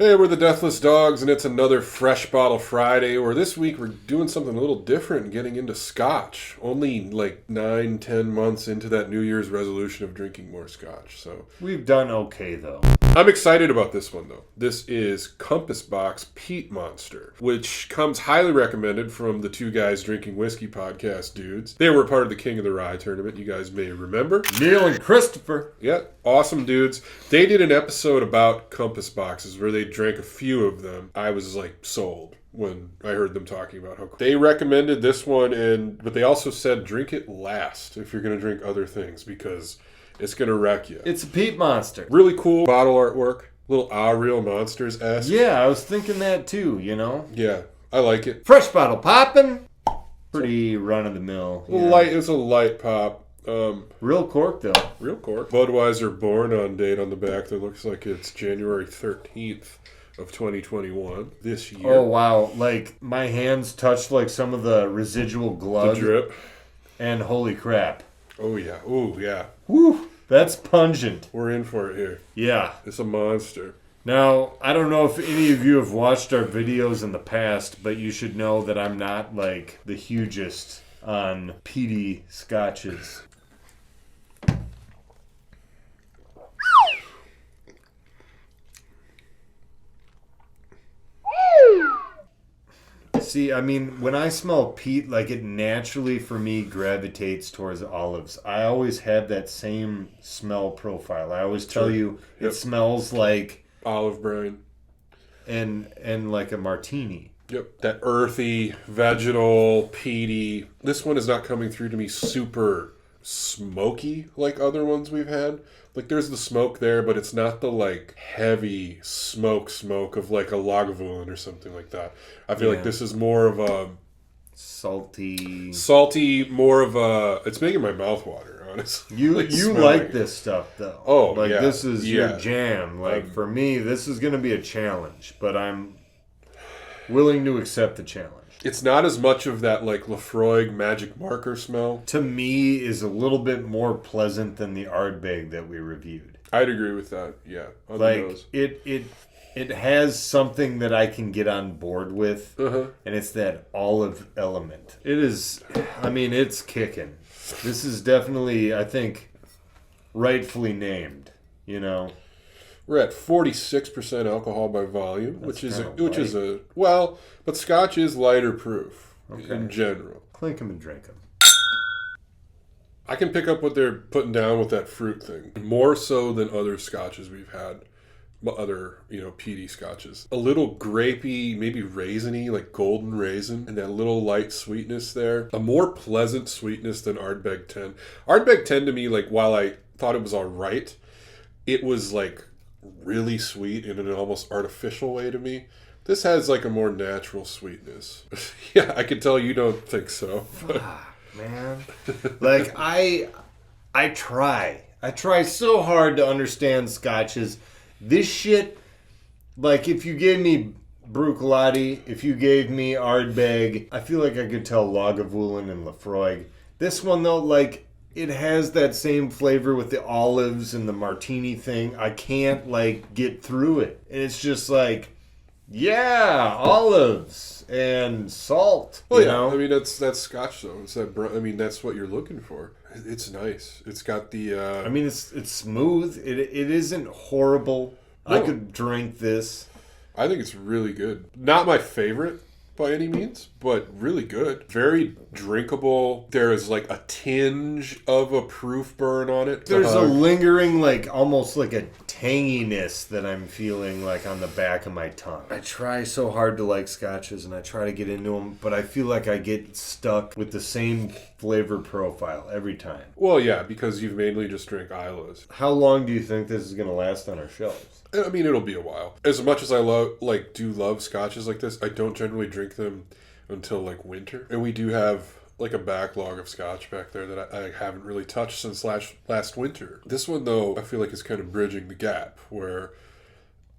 Hey, we're the Deathless Dogs, and it's another Fresh Bottle Friday, where this week we're doing something a little different and getting into scotch. Only like 9-10 months into that New Year's resolution of drinking more scotch, so... We've done okay, though. I'm excited about this one, though. This is Box The Peat Monster, which comes highly recommended from the Two Guys Drinking Whiskey podcast dudes. They were part of the King of the Rye tournament, you guys may remember. Neil and Christopher. Yeah, awesome dudes. They did an episode about Compass boxes where they drank a few of them. I was like sold when I heard them talking about how cool. They recommended this one, but they also said drink it last if you're going to drink other things because it's going to wreck you. It's a peat monster. Really cool bottle artwork. Little Real Monsters-esque. Yeah, I was thinking that too, you know? Yeah, I like it. Fresh bottle popping. Pretty run-of-the-mill. Light. It's a light pop. Real cork, though. Real cork. Budweiser born on date on the back that looks like it's January 13th of 2021 this year. Oh, wow. Like, my hands touched like some of the residual glug. The drip. And holy crap. Oh, yeah. Oh, yeah. Woo. That's pungent. We're in for it here. Yeah. It's a monster. Now, I don't know if any of you have watched our videos in the past, but you should know that I'm not like the hugest on peaty scotches. See, I mean, when I smell peat, like it naturally for me gravitates towards olives. I always have that same smell profile. I always tell you it smells like olive brine and like a martini. Yep, that earthy, vegetal, peaty. This one is not coming through to me super smoky like other ones we've had. Like there's the smoke there, but it's not the like heavy smoke of like a Lagavulin or something like that. I feel like this is more of a salty, more of a. It's making my mouth water, honestly. You like this stuff though. Oh, like yeah. This is your jam. Like for me, this is going to be a challenge, but I'm willing to accept the challenge. It's not as much of that like Lafroig magic marker smell. To me, is a little bit more pleasant than the Ardbeg that we reviewed. I'd agree with that. Yeah, like it has something that I can get on board with, and it's that olive element. It is. I mean, it's kicking. This is definitely, I think, rightfully named. We're at 46% alcohol by volume, which is but Scotch is lighter proof in general. Clink them and drink them. I can pick up what they're putting down with that fruit thing more so than other Scotches we've had, other peaty Scotches. A little grapey, maybe raisiny, like golden raisin, and that little light sweetness there. A more pleasant sweetness than Ardbeg 10. Ardbeg 10 to me, like while I thought it was all right, it was like really sweet in an almost artificial way to me. This has like a more natural sweetness. Yeah, I can tell you don't think so. Man, like I try so hard to understand scotches. This shit, like if you gave me Bruichladdich, if you gave me Ardbeg, I feel like I could tell Lagavulin and Lafroig. This one though, like it has that same flavor with the olives and the martini thing. I can't like get through it. And it's just like, yeah, olives and salt. Well, yeah, I mean that's Scotch though. It's that. I mean that's what you're looking for. It's nice. It's got the. I mean it's smooth. It isn't horrible. No. I could drink this. I think it's really good. Not my favorite by any means, but really good. Very drinkable. There is like a tinge of a proof burn on it. There's a lingering, like almost like a tanginess that I'm feeling like on the back of my tongue. I try so hard to like scotches and I try to get into them, but I feel like I get stuck with the same flavor profile every time. Well, yeah, because you've mainly just drank Isla's. How long do you think this is going to last on our shelves? I mean, it'll be a while. As much as I do love scotches like this, I don't generally drink them until like winter. And we do have like a backlog of scotch back there that I haven't really touched since last winter. This one, though, I feel like is kind of bridging the gap where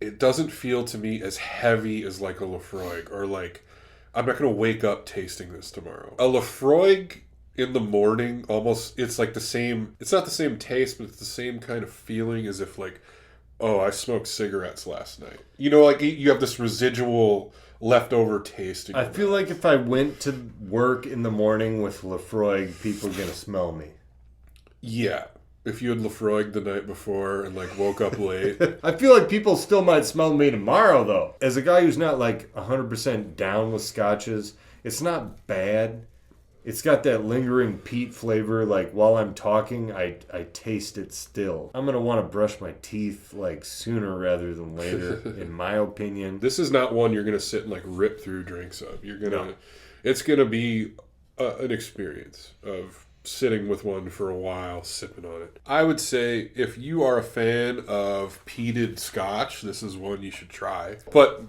it doesn't feel to me as heavy as like a Lafroig or like I'm not going to wake up tasting this tomorrow. A Lafroig in the morning, almost, it's like the same, it's not the same taste, but it's the same kind of feeling as if like Oh, I smoked cigarettes last night. You know, like you have this residual leftover taste. In I your feel mouth. like if I went to work in the morning with Lefroy, people are going to smell me. Yeah. If you had Lefroy the night before and like woke up late. I feel like people still might smell me tomorrow, though. As a guy who's not like 100% down with scotches, it's not bad. It's got that lingering peat flavor. Like while I'm talking, I taste it still. I'm gonna want to brush my teeth like sooner rather than later, in my opinion. This is not one you're gonna sit and like rip through drinks of. You're gonna, No. It's gonna be an experience of sitting with one for a while, sipping on it. I would say if you are a fan of peated scotch, this is one you should try. But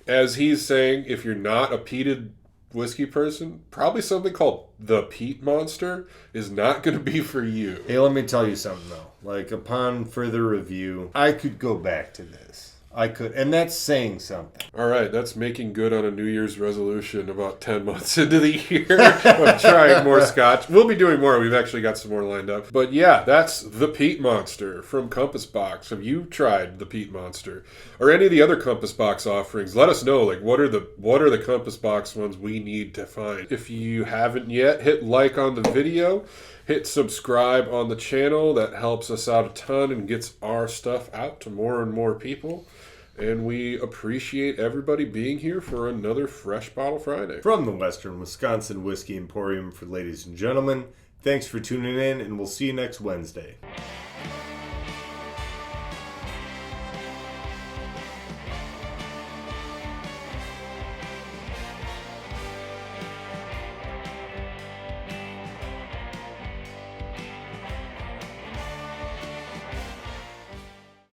as he's saying, if you're not a peated whiskey person, probably something called the Peat Monster is not going to be for you. Hey, let me tell you something though. Like upon further review, I could go back to this. I could, and that's saying something. All right, that's making good on a New Year's resolution about 10 months into the year of trying more scotch. We'll be doing more. We've actually got some more lined up. But yeah, that's the Peat Monster from Compass Box. Have you tried the Peat Monster or any of the other Compass Box offerings? Let us know. Like, what are the Compass Box ones we need to find? If you haven't yet, hit like on the video. Hit subscribe on the channel. That helps us out a ton and gets our stuff out to more and more people. And we appreciate everybody being here for another Fresh Bottle Friday. From the Western Wisconsin Whiskey Emporium for ladies and gentlemen, thanks for tuning in, and we'll see you next Wednesday.